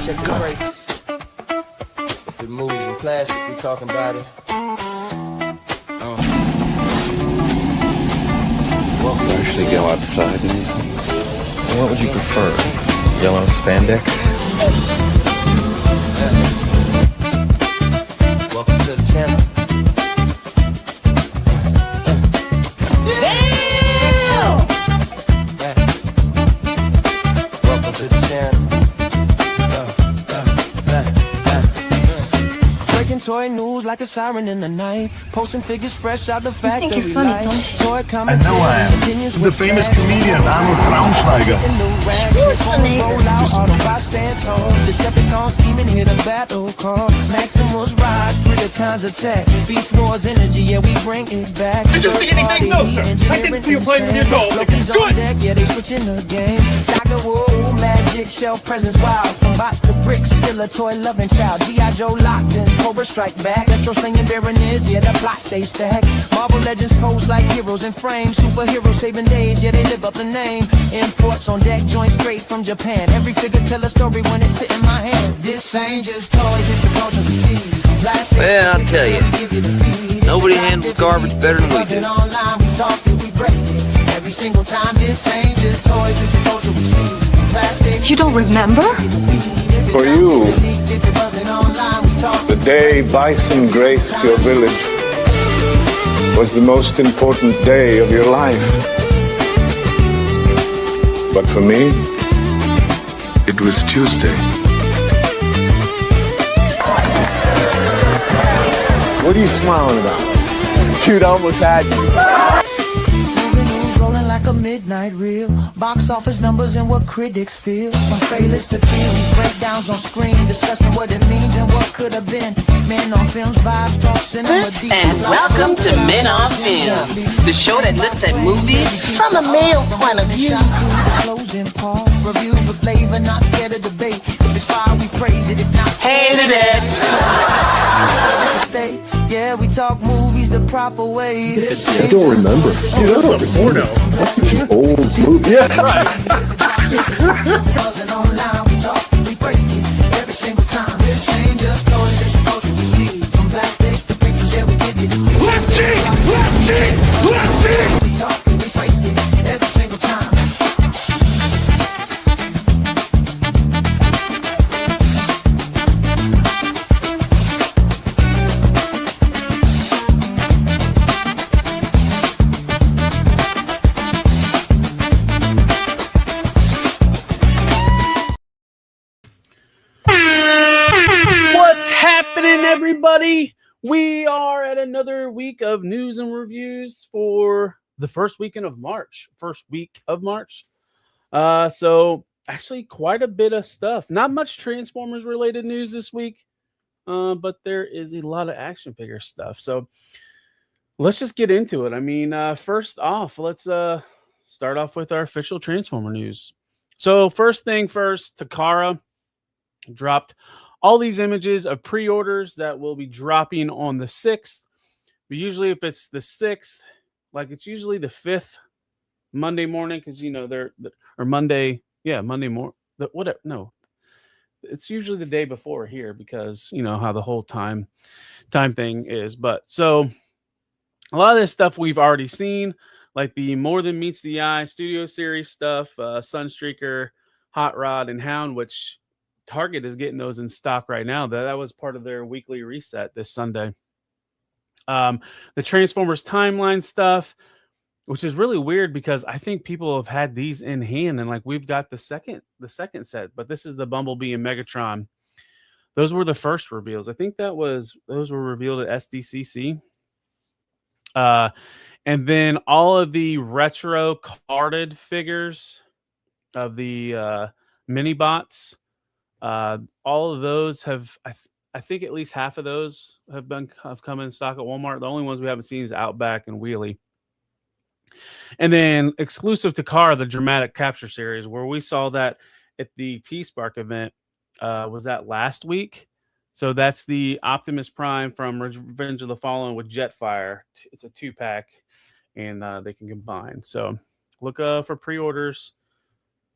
Check the brakes. If it moves in plastic, we talking about it. You actually go outside in these things? What would you prefer? Yellow spandex? Welcome to the channel. Welcome to the channel. Breaking toy news like a siren in the night. Posting figures fresh out the factory. You think you're funny, don't you? Toy I know I am. The famous comedian Arnold Braunschweiger. Decepticons scheming, hit a battle call. Maximus rise, Predacons attack. Beast Wars energy, yeah, we bring it back. Did you see anything? No, sir. I didn't see you playing with your doll. Blokees on deck, yeah, they switching the game. Dr. Woo, magic, shell presence wild. From box to bricks, still a toy loving child. G.I. Joe locked in, Cobra strike back. Astro slinging Baroness, yeah, the plot stay stacked. Marvel legends pose like heroes in frames. Superheroes saving days, yeah, they live up the name. Imports on deck, joints straight from Japan. Every figure tell a story when it's sitting in my hand. This ain't just toys, it's a culture to see. Well, I'll tell you, nobody handles garbage better than we do. Every single time, this ain't just toys, it's a culture we see. You don't remember? For you, the day bison graced your village was the most important day of your life. But for me, it was Tuesday. What are you smiling about? Dude, I almost had you. Rolling like a midnight reel. Box office numbers and what critics feel. From trailers to theories, breakdowns on screen, discussing what it means and what could have been. Men on films, vibes, talk cinema deep. And welcome to Men on Films, the show that looks at movies from a male point of view. Closing part, reviews with flavor, not scared of debate. If it's fire, we praise it. If not, Hated it. stay. Yeah, we talk movies the proper way. I don't remember. Dude, that's a porno. That's such an old movie. Yeah, right. Buzzing online, we talk, we break it every single time. This ain't just toys, it's a culture we see. From plastic to pictures, yeah, we give you the feel. We talk, we break it every single time. What's happening, everybody? We are at another week of news and reviews for the first week of March. So actually quite a bit of stuff. Not much Transformers related news this week, but there is a lot of action figure stuff. So let's just get into it. I mean, first off, let's start off with our official Transformer news. So first thing first, Takara dropped all these images of pre-orders that will be dropping on the 6th. But usually if it's the 6th, like it's usually the 5th Monday morning, because you know Monday morning. Whatever. No, it's usually the day before here because you know how the whole time thing is. But so a lot of this stuff we've already seen, like the More Than Meets the Eye Studio Series stuff, Sunstreaker, Hot Rod, and Hound, which Target is getting those in stock right now. That was part of their weekly reset this Sunday. The Transformers timeline stuff, which is really weird because I think people have had these in hand, and like we've got the second set, but this is the Bumblebee and Megatron. Those were the first reveals. I think those were revealed at SDCC. And then all of the retro carded figures of the mini bots. All of those have, I think at least half of those have come in stock at Walmart. The only ones we haven't seen is Outback and Wheelie. And then exclusive to Takara, the Dramatic Capture Series, where we saw that at the T-Spark event, was that last week? So that's the Optimus Prime from Revenge of the Fallen with Jetfire. It's a 2-pack, and they can combine. So look for pre-orders.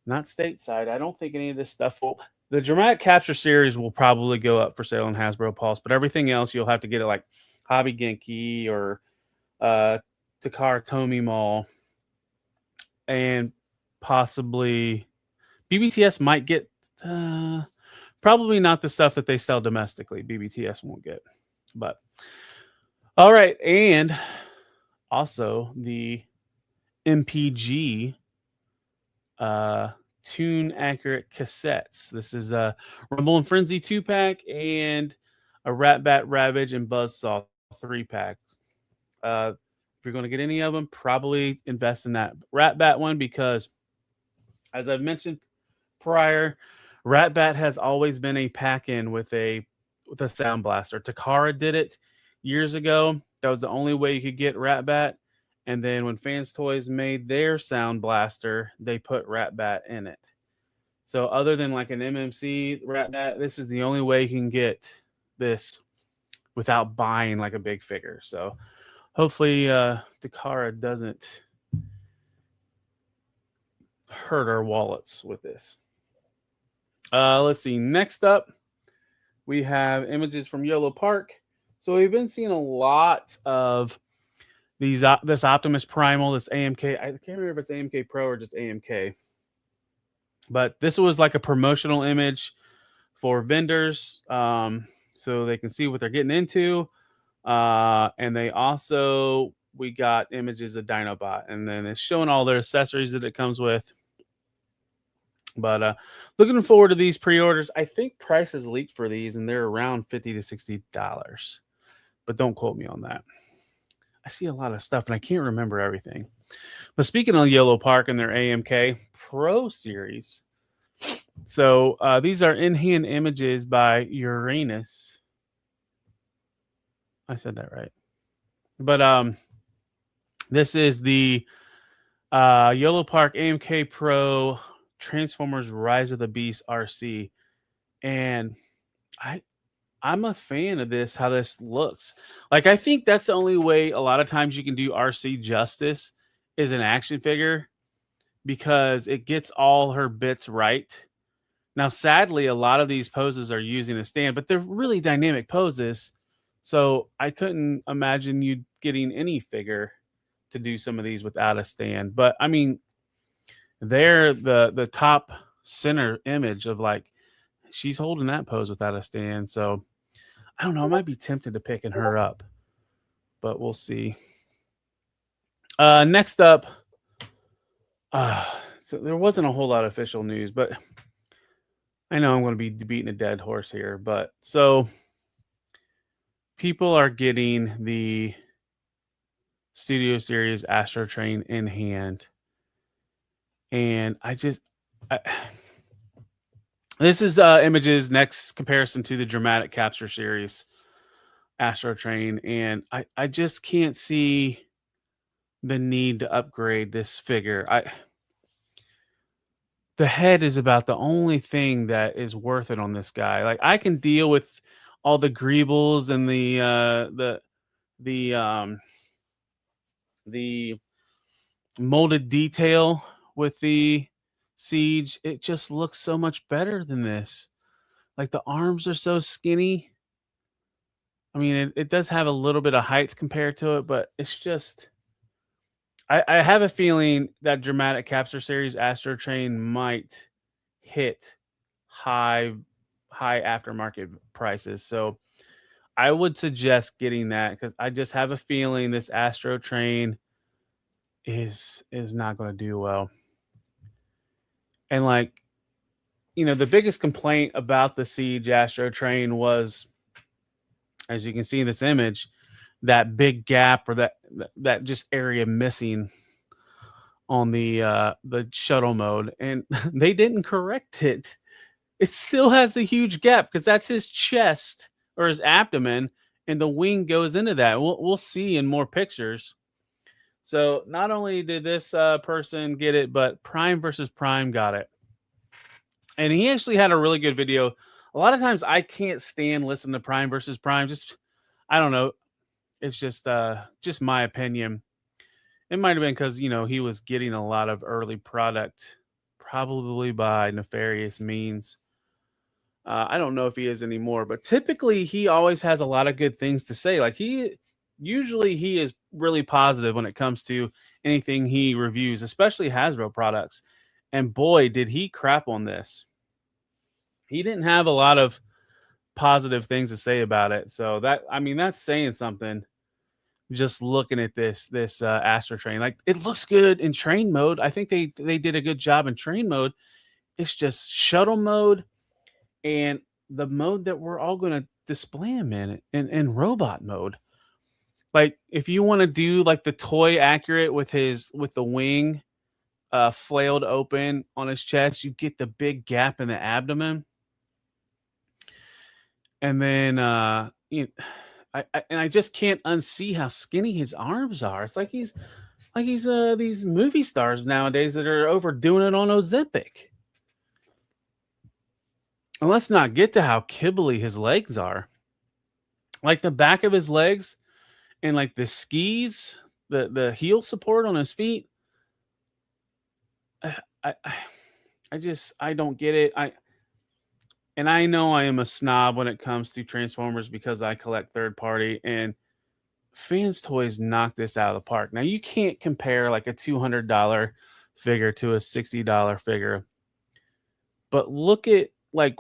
Not stateside. I don't think any of this stuff will. The Dramatic Capture series will probably go up for sale on Hasbro Pulse, but everything else you'll have to get it like Hobby Genki or Takara Tomy Mall, and possibly BBTS might get probably not the stuff that they sell domestically. BBTS won't get, but all right. And also the MPG tune accurate cassettes. This is a Rumble and Frenzy 2-pack and a Rat Bat Ravage and Buzzsaw 3-pack. If you're going to get any of them, probably invest in that Rat Bat one because, as I've mentioned prior, Rat Bat has always been a pack-in with a sound blaster. Takara did it years ago. That was the only way you could get Rat Bat. And then when Fans Toys made their sound blaster, they put Rat Bat in it. So other than like an MMC Rat Bat, this is the only way you can get this without buying like a big figure. So hopefully Takara doesn't hurt our wallets with this. Let's see. Next up, we have images from Yellow Park. So we've been seeing a lot of this Optimus Primal, this AMK. I can't remember if it's AMK Pro or just AMK. But this was like a promotional image for vendors so they can see what they're getting into. And they also, we got images of Dinobot. And then it's showing all their accessories that it comes with. But looking forward to these pre-orders. I think prices leaked for these, and they're around $50 to $60. But don't quote me on that. I see a lot of stuff, and I can't remember everything. But speaking of Yellow Park and their AMK Pro series, so these are in-hand images by Uranus. I said that right. But this is the Yellow Park AMK Pro Transformers Rise of the Beast RC. And I'm a fan of this, how this looks. Like, I think that's the only way a lot of times you can do RC justice is an action figure, because it gets all her bits right. Now, sadly, a lot of these poses are using a stand, but they're really dynamic poses. So I couldn't imagine you getting any figure to do some of these without a stand. But I mean, they're the top center image of, like, she's holding that pose without a stand. So I don't know. I might be tempted to picking her up, but we'll see. Next up, so there wasn't a whole lot of official news, but I know I'm going to be beating a dead horse here. But so people are getting the Studio Series Astro Train in hand. And this is Image's next comparison to the Dramatic Capture series Astro Train, and I just can't see the need to upgrade this figure. The head is about the only thing that is worth it on this guy. Like, I can deal with all the greebles and the molded detail with the Siege. It just looks so much better than this. Like, the arms are so skinny. I mean, it does have a little bit of height compared to it, but it's just, I have a feeling that Dramatic Capture series Astro Train might hit high aftermarket prices. So I would suggest getting that, because I just have a feeling this Astro Train is not going to do well. And, like, you know, the biggest complaint about the Siege Astro Train was, as you can see in this image, that big gap, or that just area missing on the shuttle mode, and they didn't correct it. It still has a huge gap, because that's his chest or his abdomen, and the wing goes into that. We'll see in more pictures. So not only did this person get it, but Prime versus Prime got it. And he actually had a really good video. A lot of times I can't stand listening to Prime versus Prime. Just, I don't know. It's just my opinion. It might have been because, you know, he was getting a lot of early product, probably by nefarious means. I don't know if he is anymore, but typically he always has a lot of good things to say. Like he is really positive when it comes to anything he reviews, especially Hasbro products. And boy, did he crap on this. He didn't have a lot of positive things to say about it. So that's saying something. Just looking at this Astro Train, like it looks good in train mode. I think they did a good job in train mode. It's just shuttle mode and the mode that we're all going to display him in robot mode. Like if you want to do like the toy accurate with the wing flailed open on his chest, you get the big gap in the abdomen. And then I just can't unsee how skinny his arms are. It's like he's these movie stars nowadays that are overdoing it on Ozempic. And let's not get to how kibbly his legs are. Like the back of his legs and like the skis, the heel support on his feet. I don't get it. And I know I am a snob when it comes to Transformers because I collect third party, and Fans Toys knocked this out of the park. Now you can't compare like a $200 figure to a $60 figure, but look at like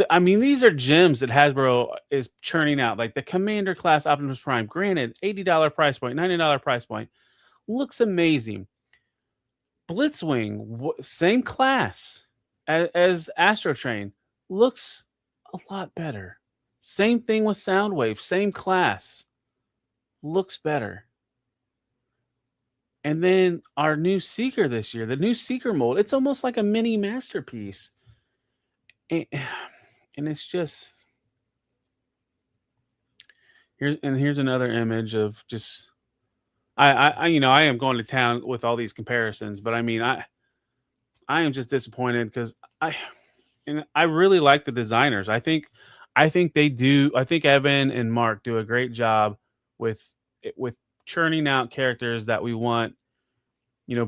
these are gems that Hasbro is churning out, like the Commander class Optimus Prime. Granted, $80 price point, $90 price point, looks amazing. Blitzwing, same class as Astro Train, looks a lot better. Same thing with Soundwave, same class, looks better. And then our new Seeker this year, the new Seeker mold, it's almost like a mini masterpiece. And it's just here's another image of just I am going to town with all these comparisons, but I mean I am just disappointed because I really like the designers. I think Evan and Mark do a great job with churning out characters that we want,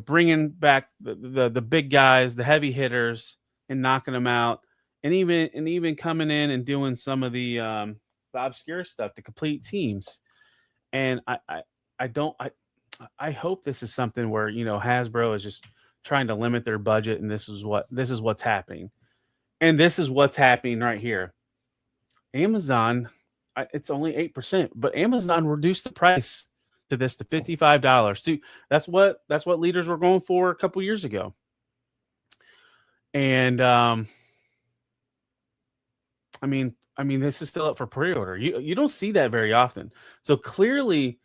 bringing back the big guys, the heavy hitters, and knocking them out, and even coming in and doing some of the obscure stuff to complete teams. And I hope this is something where Hasbro is just trying to limit their budget, and this is what's happening. And this is what's happening right here. Amazon, it's only 8%, but Amazon reduced the price to this to $55. That's what leaders were going for a couple years ago. And I mean, this is still up for pre-order. You don't see that very often. So clearly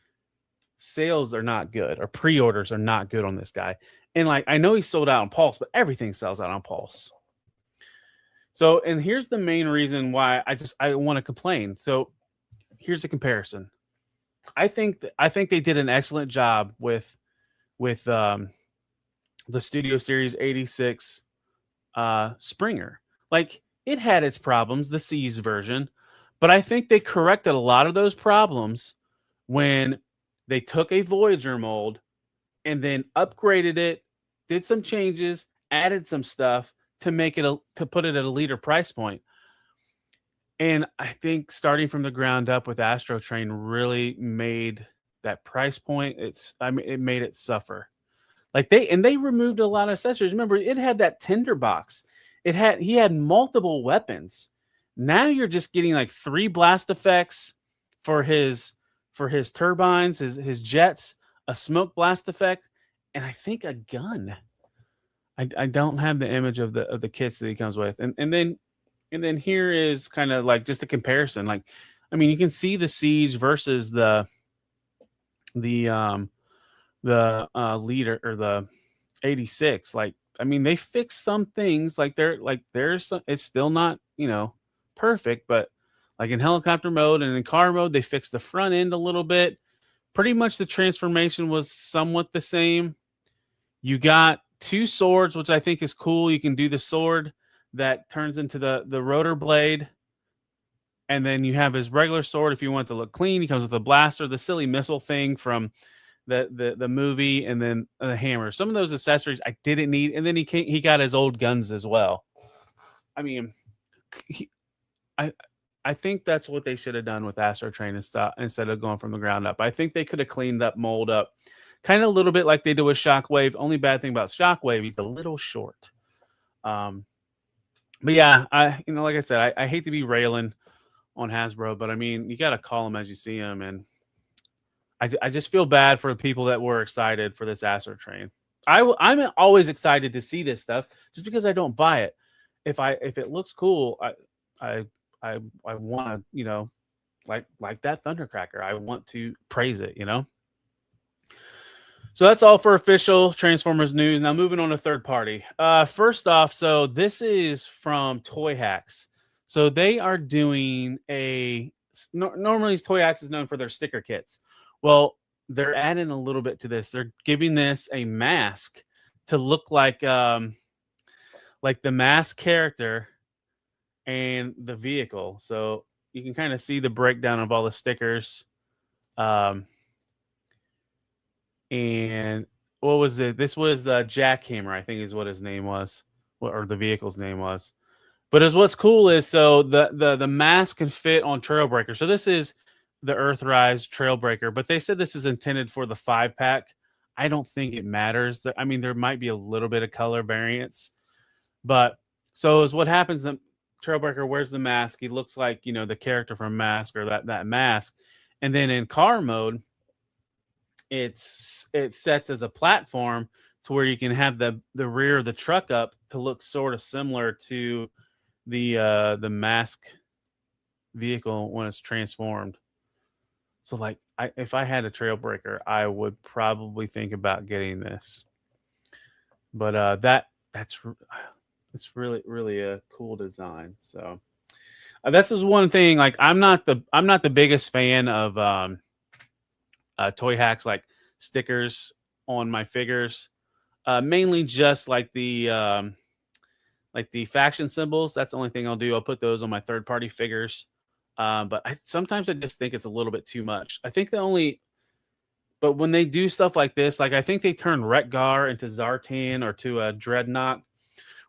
sales are not good, or pre-orders are not good on this guy. And like, I know he sold out on Pulse, but everything sells out on Pulse. So, and here's the main reason why I want to complain. So here's a comparison. I think they did an excellent job with the Studio Series 86 Springer. Like, it had its problems, the C's version, but I think they corrected a lot of those problems when they took a Voyager mold and then upgraded it, did some changes, added some stuff to make it to put it at a leader price point. And I think starting from the ground up with Astro Train really made that price point. It made it suffer. Like they removed a lot of accessories. Remember, it had that tinderbox. He had multiple weapons. Now you're just getting like 3 blast effects for his turbines, his jets, a smoke blast effect, and I think a gun. I don't have the image of the kits that he comes with. And then here is kind of like just a comparison. Like, I mean, you can see the Siege versus the leader, or the 86. Like, I mean, they fixed some things. Like there's some, it's still not, perfect, but like in helicopter mode and in car mode, they fixed the front end a little bit. Pretty much the transformation was somewhat the same. You got 2 swords, which I think is cool. You can do the sword that turns into the rotor blade, and then you have his regular sword if you want to look clean. He comes with a blaster, the silly missile thing from the movie, and then the hammer. Some of those accessories I didn't need, and then he got his old guns as well. I mean, I I think that's what they should have done with Astro Train and stuff instead of going from the ground up. I think they could have cleaned that mold up, kind of a little bit like they did with Shockwave. Only bad thing about Shockwave, he's a little short. But yeah, like I said, I hate to be railing on Hasbro, but I mean, you got to call them as you see them, and I just feel bad for the people that were excited for this Astro Train. I'm always excited to see this stuff, just because I don't buy it. If it looks cool, I want to, like that Thundercracker. I want to praise it, So that's all for official Transformers news. Now moving on to third party. First off, so this is from Toy Hacks. So they are doing normally Toy Hacks is known for their sticker kits. Well, they're adding a little bit to this. They're giving this a mask to look like the mask character and the vehicle. So you can kind of see the breakdown of all the stickers. And what was it? This was the Jackhammer, I think is what his name was, or the vehicle's name was. But what's cool is, so the mask can fit on Trailbreaker. So this is the Earthrise Trailbreaker, but they said this is intended for the 5-pack. I don't think it matters. I mean, there might be a little bit of color variance, but so is what happens. The Trailbreaker wears the mask. He looks like, the character from Mask, or that mask. And then in car mode, it sets as a platform to where you can have the rear of the truck up to look sort of similar to the mask vehicle when it's transformed. So if I had a Trailbreaker, I would probably think about getting this. But it's really, really a cool design. So that's just one thing. Like, I'm not the biggest fan of Toy Hacks like stickers on my figures, mainly just like the faction symbols. That's the only thing I'll do. I'll put those on my third party figures, but sometimes I just think it's a little bit too much. I think but when they do stuff like this, like I think they turn Retgar into Zartan or to a Dreadnought.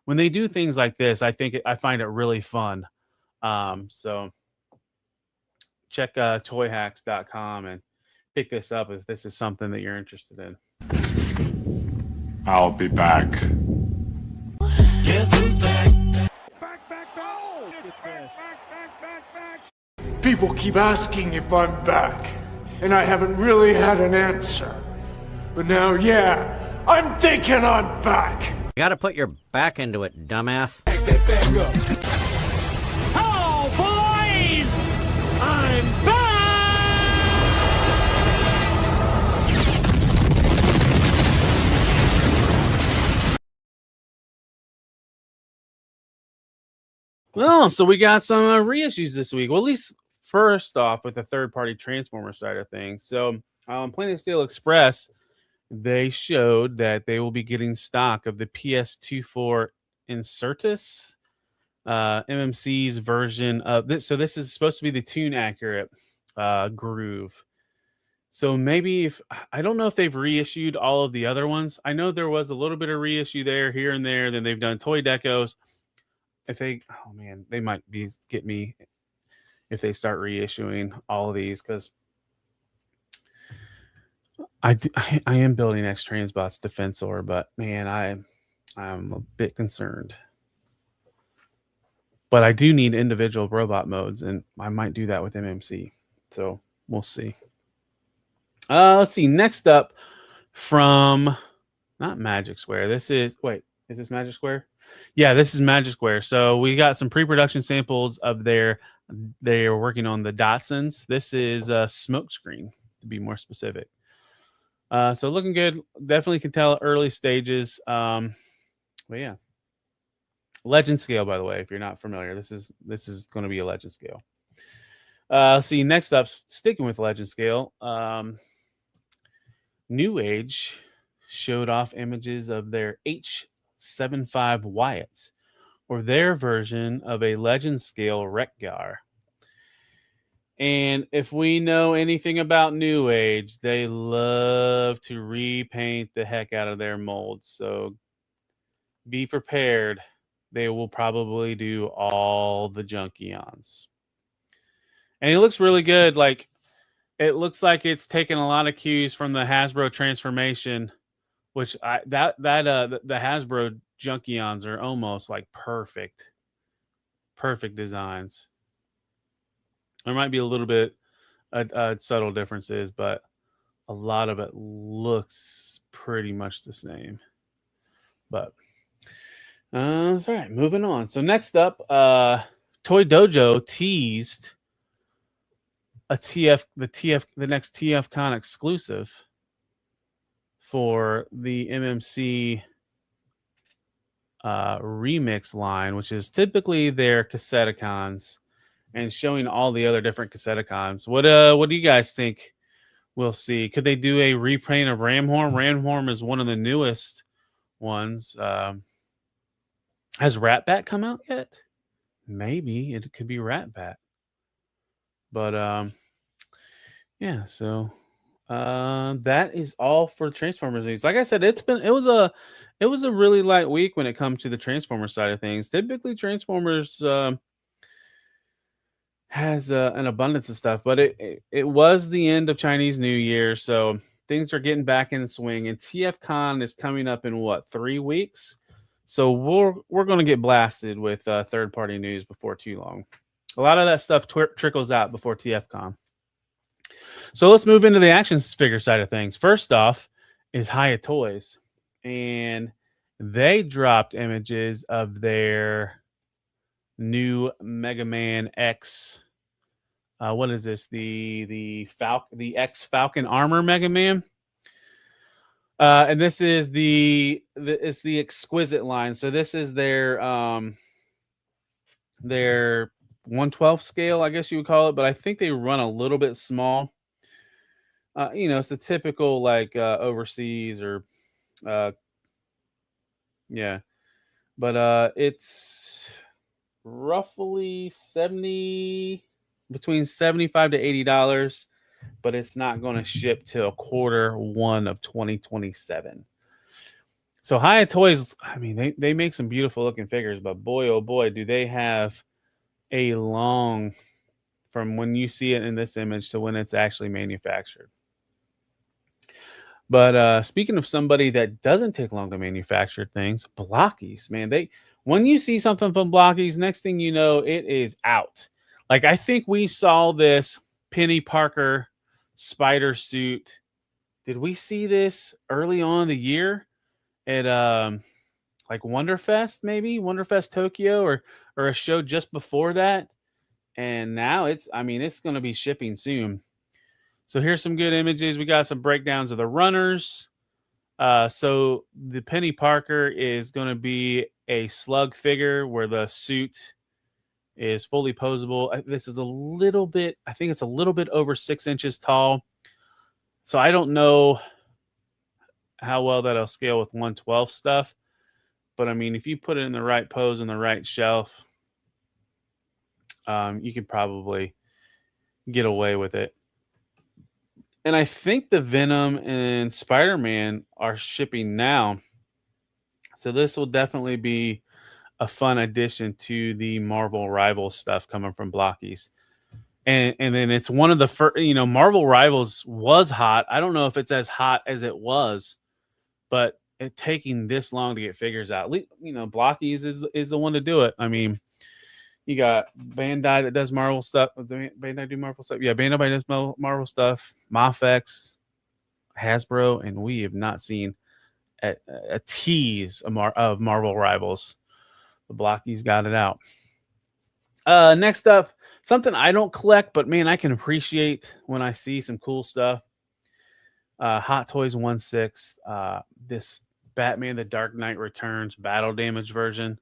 When they do things like this, I find it really fun. So check toyhacks.com and pick this up if this is something that you're interested in. I'll be back. Guess who's back? People keep asking if I'm back, and I haven't really had an answer. But now, yeah, I'm thinking I'm back. You gotta put your back into it, dumbass. Hello, boys! I'm back! Well, so we got some reissues this week. Well, at least first off with the third-party Transformer side of things. So Planet Steel Express, they showed that they will be getting stock of the PS24 Incertus, MMC's version of this. So this is supposed to be the tune accurate groove. So maybe I don't know if they've reissued all of the other ones. I know there was a little bit of reissue there, here and there. Then they've done toy decos. They might get me if they start reissuing all of these, because I am building X Transbot's Defensor, but man, I'm a bit concerned. But I do need individual robot modes, and I might do that with MMC. So we'll see. Let's see. Next up, from not Magic Square. Is this Magic Square? Yeah, this is Magic Square. So we got some pre-production samples of they are working on the Datsuns. This is a Smokescreen, to be more specific. So looking good. Definitely can tell early stages. But yeah. Legend scale, by the way, if you're not familiar. This is going to be a Legend scale. See, next up, sticking with Legend scale, New Age showed off images of their H75 Wyatts, or their version of a Legend scale Retgar. And if we know anything about New Age, they love to repaint the heck out of their molds. So be prepared they will probably do all the Junkions. And it looks really good. Like, it looks like it's taken a lot of cues from the Hasbro transformation, which the Hasbro Junkions are almost like perfect designs. There might be a little bit subtle differences, but a lot of it looks pretty much the same. But that's all right. Moving on. So next up, Toy Dojo teased the next TFCon exclusive for the MMC remix line, which is typically their Cassetticons, and showing all the other different Cassetticons. What do you guys think we'll see? Could they do a reprint of Ramhorn? Ramhorn is one of the newest ones. Has Ratbat come out yet? Maybe it could be Ratbat. But yeah, so that is all for Transformers news. Like I said, it was a really light week when it comes to the Transformers side of things. Typically, Transformers has an abundance of stuff, but it was the end of Chinese New Year, so things are getting back in swing. And TFCon is coming up in 3 weeks, so we're going to get blasted with third-party news before too long. A lot of that stuff trickles out before TFCon. So let's move into the action figure side of things. First off is Hiya Toys, and they dropped images of their new Mega Man X. What is this? The X Falcon Armor Mega Man. And this is the Exquisite line. So this is their 1/12 scale, I guess you would call it, but I think they run a little bit small. It's the typical like overseas or yeah. But it's roughly between $75 to $80, but it's not going to ship till Q1 of 2027. So Hiya Toys, I mean, they make some beautiful looking figures, but boy, oh boy, do they have a long from when you see it in this image to when it's actually manufactured. But speaking of somebody that doesn't take long to manufacture things, Blokees, man, when you see something from Blokees, next thing you know, it is out. Like, I think we saw this Penny Parker spider suit. Did we see this early on in the year at like Wonderfest, maybe Wonderfest Tokyo, or a show just before that? And now it's going to be shipping soon. So here's some good images. We got some breakdowns of the runners. So the Penny Parker is going to be a slug figure where the suit is fully posable. This is I think it's a little bit over 6 inches tall. So I don't know how well that'll scale with 1/12 stuff. But I mean, if you put it in the right pose and the right shelf, you could probably get away with it. And I think the Venom and Spider-Man are shipping now. So this will definitely be a fun addition to the Marvel Rivals stuff coming from Blokees. And then it's one of the first, Marvel Rivals was hot. I don't know if it's as hot as it was, but it taking this long to get figures out. Blokees is the one to do it. I mean, you got Bandai that does Marvel stuff. Bandai do Marvel stuff. Yeah, Bandai does Marvel stuff. Mafex, Hasbro, and we have not seen a tease of Marvel Rivals. The Blokees got it out. Next up, something I don't collect, but man, I can appreciate when I see some cool stuff. Hot Toys 1/6. This Batman: The Dark Knight Returns battle damage version.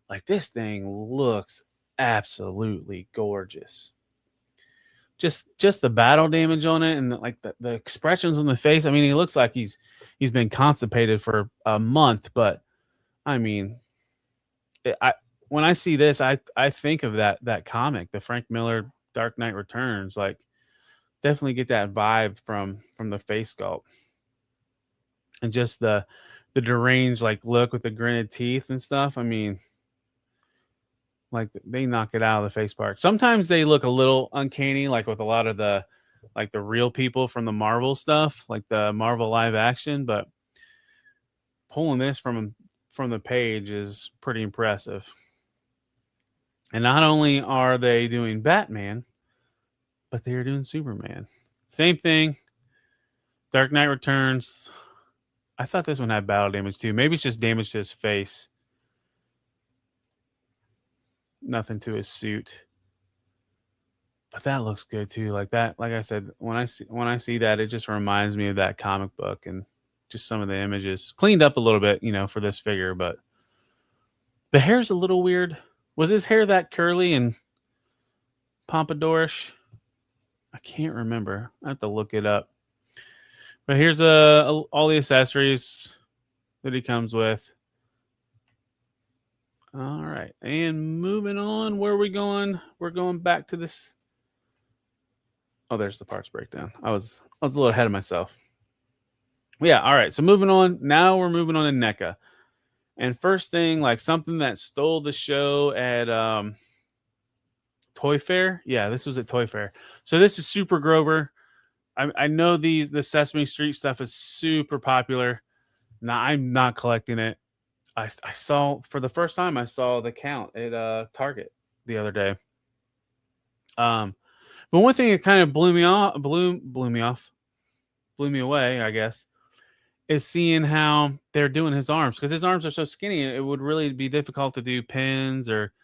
Like, this thing looks absolutely gorgeous. Just the battle damage on it, and the expressions on the face. I mean, he looks like he's been constipated for a month, but I mean, when I see this, I think of that comic, the Frank Miller Dark Knight Returns. Like, definitely get that vibe from the face sculpt, and just the deranged look with the gritted teeth and stuff. I mean, Like they knock it out of the face part. Sometimes they look a little uncanny, like with a lot of the real people from the Marvel stuff, like the Marvel live action, but pulling this from the page is pretty impressive. And not only are they doing Batman, but they are doing Superman. Same thing. Dark Knight Returns. I thought this one had battle damage too. Maybe it's just damage to his face. Nothing to his suit. But that looks good too. Like that, like I said, when I see that, it just reminds me of that comic book and just some of the images. Cleaned up a little bit, for this figure, but the hair's a little weird. Was his hair that curly and pompadourish? I can't remember. I have to look it up. But here's all the accessories that he comes with. All right, and moving on. Where are we going? We're going back to this. Oh, there's the parts breakdown. I was a little ahead of myself. Yeah, all right. So moving on. Now we're moving on to NECA. And first thing, like something that stole the show at Toy Fair. Yeah, this was at Toy Fair. So this is Super Grover. I know the Sesame Street stuff is super popular. Now I'm not collecting it. I saw for the first time I saw the count at Target the other day. But one thing that kind of blew me away, I guess, is seeing how they're doing his arms, because his arms are so skinny. It would really be difficult to do pins or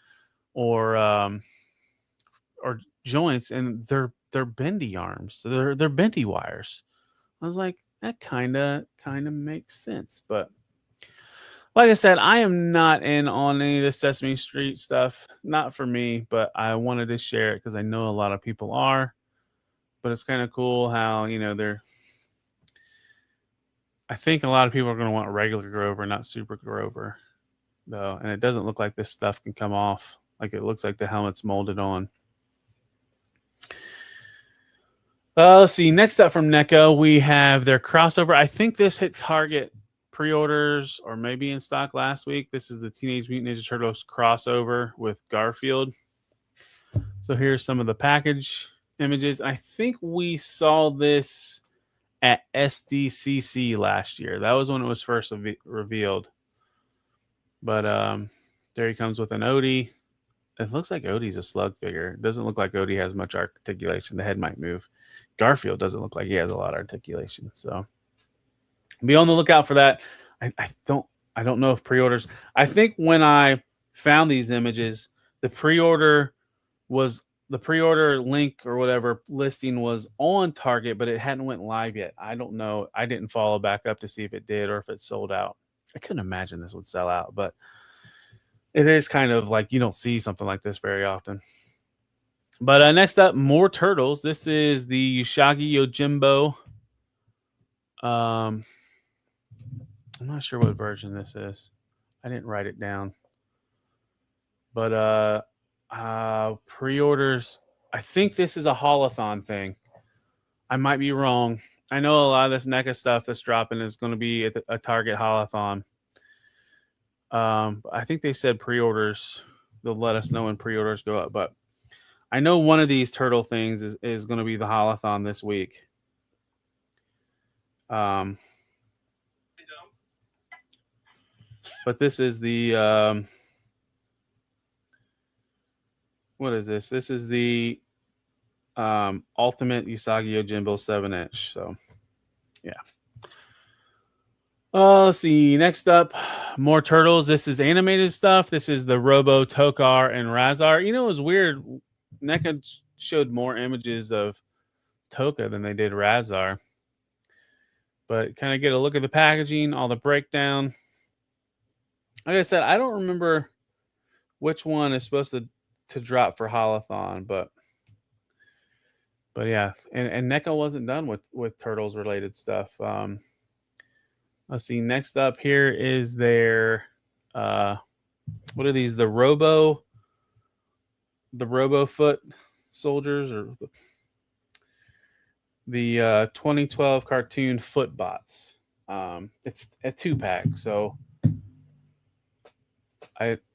joints, and they're bendy arms. So they're bendy wires. I was like, that kind of makes sense, but. Like I said, I am not in on any of the Sesame Street stuff. Not for me, but I wanted to share it because I know a lot of people are. But it's kind of cool how, they're... I think a lot of people are going to want regular Grover, not Super Grover, though. And it doesn't look like this stuff can come off. Like it looks like the helmet's molded on. Let's see. Next up from NECA, we have their crossover. I think this hit Target pre-orders or maybe in stock last week. This is the Teenage Mutant Ninja Turtles crossover with Garfield. So here's some of the package images. I think we saw this at SDCC last year. That was when it was first revealed. But there he comes with an Odie. It looks like Odie's a slug figure. It doesn't look like Odie has much articulation. The head might move. Garfield doesn't look like he has a lot of articulation. So be on the lookout for that. I don't know if pre-orders. I think when I found these images, the pre-order link or whatever listing was on Target, but it hadn't went live yet. I don't know. I didn't follow back up to see if it did or if it sold out. I couldn't imagine this would sell out, but it is kind of like you don't see something like this very often. But next up, more Turtles. This is the Usagi Yojimbo. I'm not sure what version this is. I didn't write it down. But pre-orders, I think this is a holothon thing. I might be wrong. I know a lot of this NECA stuff that's dropping is going to be at a Target holothon. I think they said pre-orders. They'll let us know when pre-orders go up. But I know one of these turtle things is going to be the holothon this week. But this is the what is this? This is the Ultimate Usagi Yojimbo 7-inch. So, yeah. Let's see. Next up, more Turtles. This is animated stuff. This is the Robo, Tokar, and Razar. It was weird. NECA showed more images of Toka than they did Razar. But kind of get a look at the packaging, all the breakdown. Like I said, I don't remember which one is supposed to drop for holothon, but yeah, and NECA wasn't done with Turtles related stuff. Let's see. Next up here is their what are these? The Robo Foot soldiers, or the 2012 cartoon Footbots. It's a 2-pack, so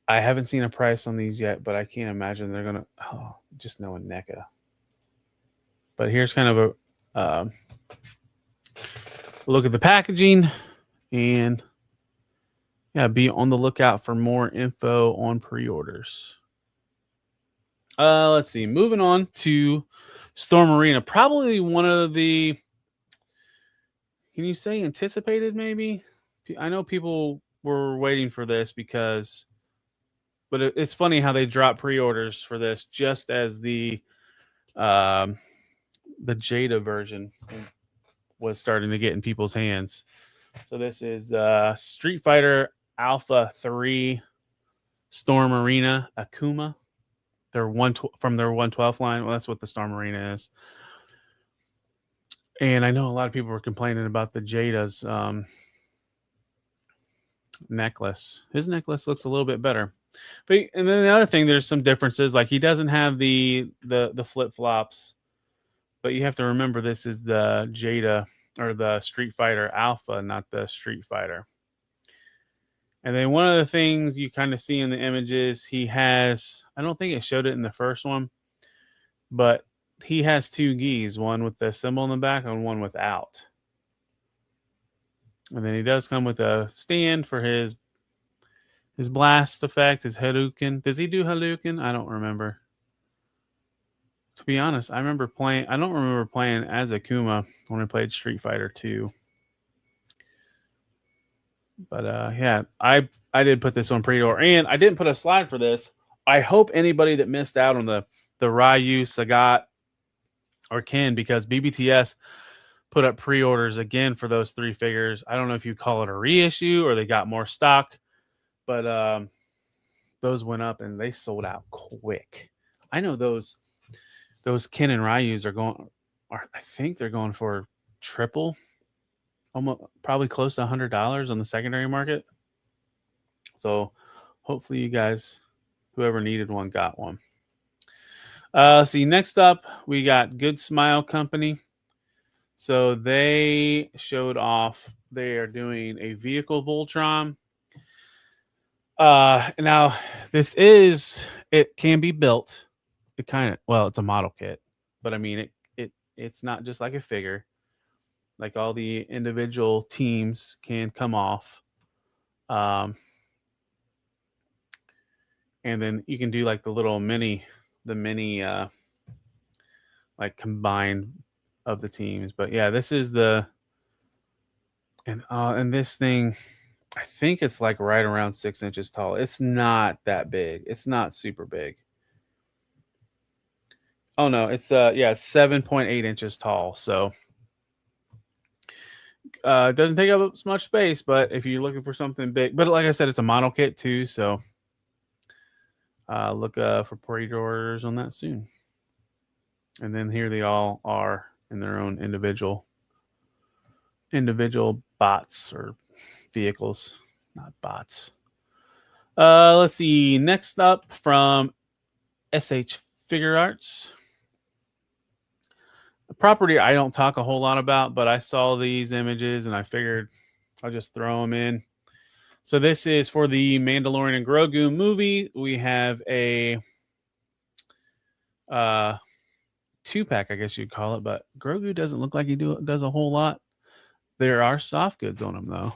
I haven't seen a price on these yet, but I can't imagine they're gonna. Oh, just knowing NECA. But here's kind of a look at the packaging, and yeah, be on the lookout for more info on pre-orders. Let's see. Moving on to Storm Arena, probably one of the. Can you say anticipated? Maybe. I know people were waiting for this because, but it's funny how they drop pre-orders for this just as the Jada version was starting to get in people's hands. So this is Street Fighter Alpha 3 Storm Arena Akuma. They're from their 112 line. Well, that's what the Storm Arena is. And I know a lot of people were complaining about the Jada's necklace. His necklace looks a little bit better. But and then the other thing, there's some differences. Like he doesn't have the flip flops, but you have to remember this is the Jada or the Street Fighter Alpha, not the Street Fighter. And then one of the things you kind of see in the images, he has, I don't think it showed it in the first one, but he has two gis, one with the symbol in the back and one without. And then he does come with a stand for his blast effect, his Hadouken. Does he do Hadouken? I don't remember. To be honest, I don't remember playing as Akuma when I played Street Fighter 2. But yeah, I did put this on pre-order, and I didn't put a slide for this. I hope anybody that missed out on the Ryu, Sagat, or Ken, because BBTS put up pre-orders again for those 3 figures. I don't know if you call it a reissue or they got more stock, but those went up and they sold out quick. I know those Ken and Ryus I think they're going for triple. Almost probably close to $100 on the secondary market. So hopefully you guys, whoever needed one, got one. See, next up, we got Good Smile Company. So they showed off, they are doing a vehicle Voltron. Now it can be built. It's a model kit, but I mean, it's not just like a figure. Like all the individual teams can come off. And then you can do like the mini like combined of the teams. But yeah, this is and this thing, I think it's like right around 6 inches tall. It's not that big. It's not super big. Oh no, it's 7.8 inches tall. So it doesn't take up as much space, but if you're looking for something big, but like I said, it's a model kit too, so look for pre-orders on that soon. And then here they all are in their own individual bots or vehicles, not bots. Let's see. Next up from SH Figure Arts. A property I don't talk a whole lot about, but I saw these images and I figured I'll just throw them in. So this is for the Mandalorian and Grogu movie. We have a 2-pack, I guess you'd call it, but Grogu doesn't look like he does a whole lot. There are soft goods on him though.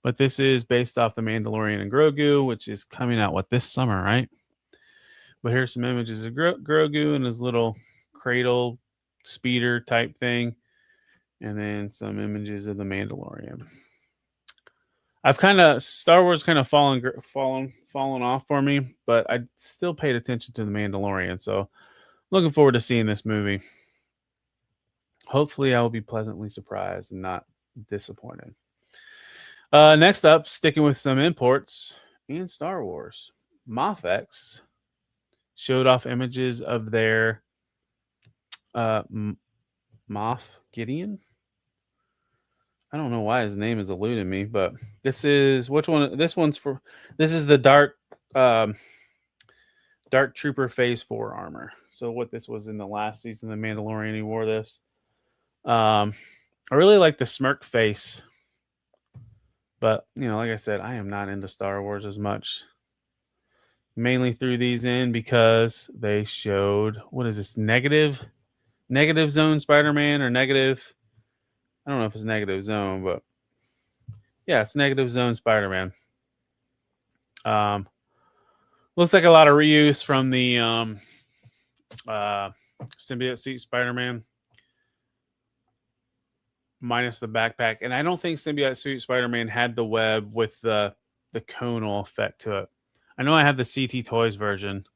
But this is based off the Mandalorian and Grogu, which is coming out this summer, right? But here's some images of Grogu and his little cradle speeder type thing, and then some images of the Mandalorian. Star Wars kind of fallen off for me, but I still paid attention to the Mandalorian, so looking forward to seeing this movie. Hopefully I will be pleasantly surprised and not disappointed. Next up, sticking with some imports and Star Wars, Mafex showed off images of their Moff Gideon. I don't know why his name is eluding me, but this is which one? This is the Dark Trooper Phase 4 armor. So what this was in the last season of The Mandalorian, he wore this. I really like the smirk face, but like I said, I am not into Star Wars as much. mainly threw these in because they showed, what is this, negative zone Spider-Man or negative, I don't know if it's negative zone, but yeah, it's negative zone Spider-Man. Looks like a lot of reuse from the symbiote suit Spider-Man, minus the backpack. And I don't think symbiote suit Spider-Man had the web with the conal effect to it. I know I have the CT Toys version,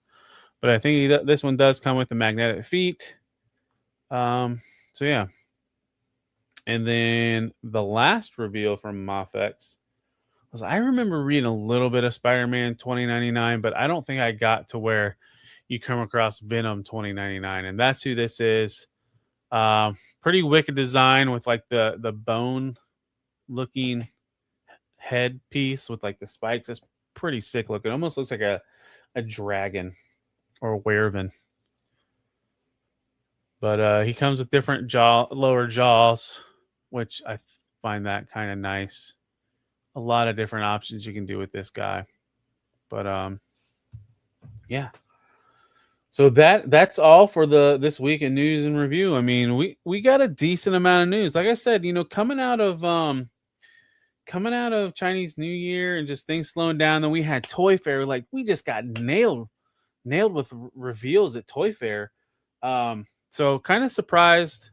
but I think this one does come with the magnetic feet. So yeah. And then the last reveal from Mafex was, I remember reading a little bit of Spider-Man 2099, but I don't think I got to where you come across Venom 2099. And that's who this is. Pretty wicked design with like the bone looking head piece with like the spikes. That's pretty sick looking. It almost looks like a dragon or a werewolf. But he comes with different lower jaws, which I find that kind of nice. A lot of different options you can do with this guy. But yeah. So that's all for this week in news and review. I mean, we got a decent amount of news. Like I said, coming out of Chinese New Year and just things slowing down, then we had Toy Fair. Like, we just got nailed with reveals at Toy Fair. So kind of surprised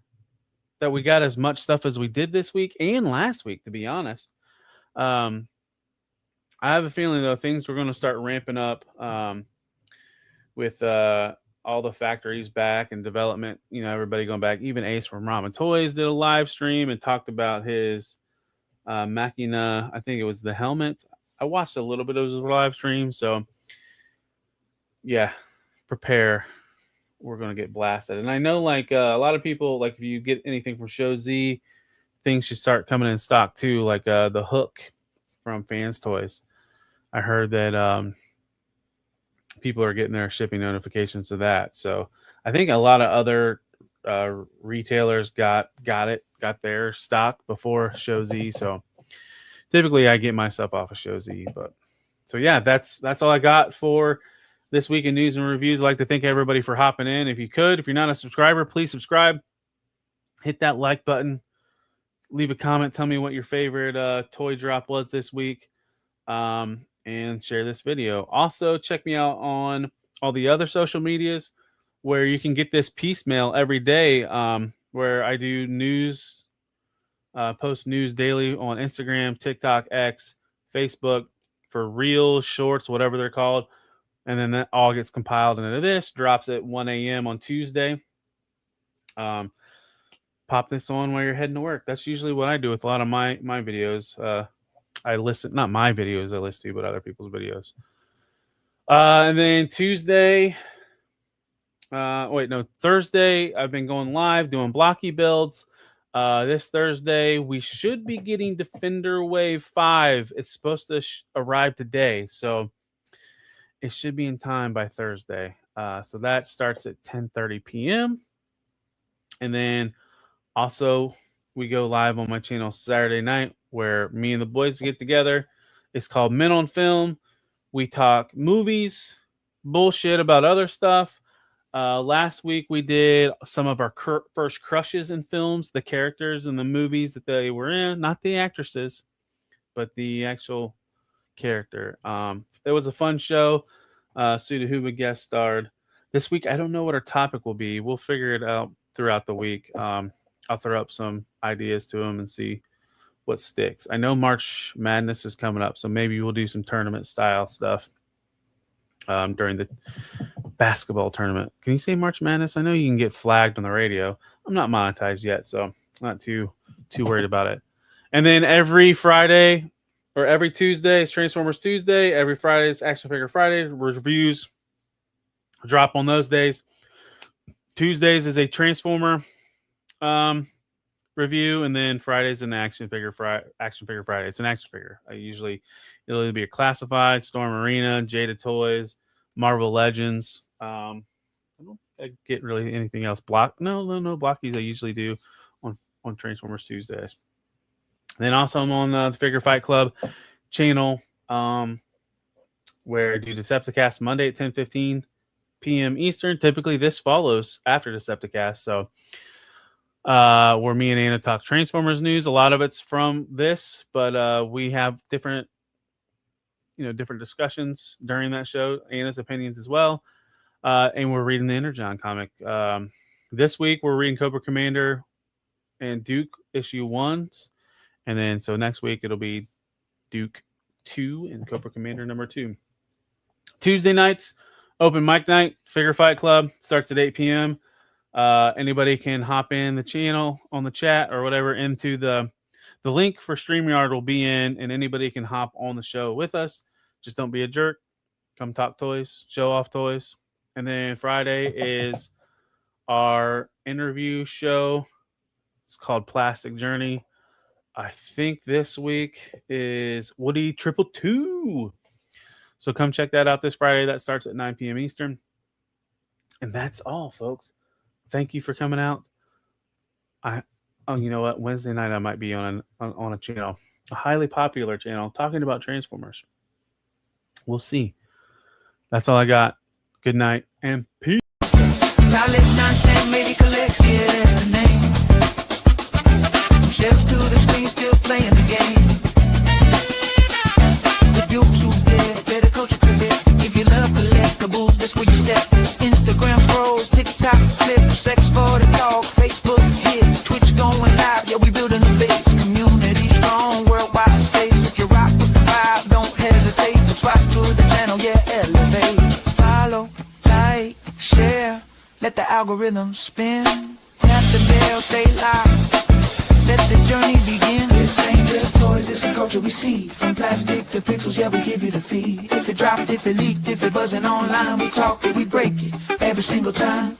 that we got as much stuff as we did this week and last week, to be honest. I have a feeling, though, things were going to start ramping up with all the factories back and development. Everybody going back. Even Ace from Ramen Toys did a live stream and talked about his Machina. I think it was the helmet. I watched a little bit of his live stream. So, yeah, prepare. We're going to get blasted. And I know, like, a lot of people, like, if you get anything from Show Z, things should start coming in stock, too. Like the hook from Fans Toys. I heard that people are getting their shipping notifications of that. So I think a lot of other retailers got their stock before Show Z. So typically I get my stuff off of Show Z. But so yeah, that's all I got for this week in news and reviews. I'd like to thank everybody for hopping in. If you're not a subscriber, please subscribe. Hit that like button. Leave a comment. Tell me what your favorite toy drop was this week. And share this video. Also, check me out on all the other social medias where you can get this piecemeal every day, where I do news, post news daily on Instagram, TikTok, X, Facebook, for Reels, Shorts, whatever they're called. And then that all gets compiled into this, drops at 1 a.m. on Tuesday. Pop this on while you're heading to work. That's usually what I do with a lot of my videos. I listen, not my videos I listen to, but other people's videos. And then Thursday, I've been going live doing blocky builds. This Thursday, we should be getting Defender Wave 5. It's supposed to arrive today, so it should be in time by Thursday. So that starts at 10:30 p.m. And then also, we go live on my channel Saturday night, where me and the boys get together. It's called Men on Film. We talk movies, bullshit about other stuff. Last week we did some of our first crushes in films, the characters in the movies that they were in, not the actresses, but the actual character. It was a fun show. Suda Huba guest starred. This week, I don't know what our topic will be. We'll figure it out throughout the week. I'll throw up some ideas to them and see what sticks. I know March Madness is coming up, so maybe we'll do some tournament style stuff during the basketball tournament. Can you say March Madness? I know you can get flagged on the radio. I'm not monetized yet, so I'm not too worried about it. And then every Friday or every Tuesday is Transformers Tuesday. Every Friday is Action Figure Friday. Reviews drop on those days. Tuesdays is a Transformer review, and then Friday's an action figure Friday. It's an action figure. It'll either be a classified, Storm Arena, Jada Toys, Marvel Legends. I don't get really anything else. No Blokees I usually do on Transformers Tuesdays. And then also I'm on the Figure Fight Club channel. where I do Decepticast Monday at 10:15 p.m. Eastern. Typically, this follows after Decepticast. So, where me and Anna talk Transformers news. A lot of it's from this, but we have different discussions during that show. Anna's opinions as well. And we're reading the Energon comic. This week, we're reading Cobra Commander and Duke issue 1s. And then, so next week, it'll be Duke 2 and Cobra Commander number 2. Tuesday nights, open mic night, Figure Fight Club. Starts at 8 p.m. Anybody can hop in the channel on the chat or whatever into the link for StreamYard will be in, and anybody can hop on the show with us. Just don't be a jerk. Come talk toys, show off toys. And then Friday is our interview show. It's called Plastic Journey. I think this week is Woody 222. So come check that out this Friday. That starts at 9 p.m. Eastern. And that's all, folks. Thank you for coming out. You know what? Wednesday night I might be on a channel, a highly popular channel, talking about Transformers. We'll see. That's all I got. Good night and peace. Talent nonsense, maybe collects, yeah, that's the name. From shelves to the screen, still playing the game. If you're too dead, better coach your career. If you love collectibles, that's where you step. Instagram scrolls, TikTok clips, sex for the talk, Facebook hits, Twitch going live. Yeah, we building a base, community strong, worldwide space. If you rock with the vibe, don't hesitate. Subscribe to the channel, yeah, elevate. Follow, like, share, let the algorithm spin. Tap the bell, stay live. Let the journey begin. This ain't just toys, it's a culture we see. From plastic to pixels, yeah, we give you the feed. If it dropped, if it leaked, if it buzzing online, we talk it, we break it every single time.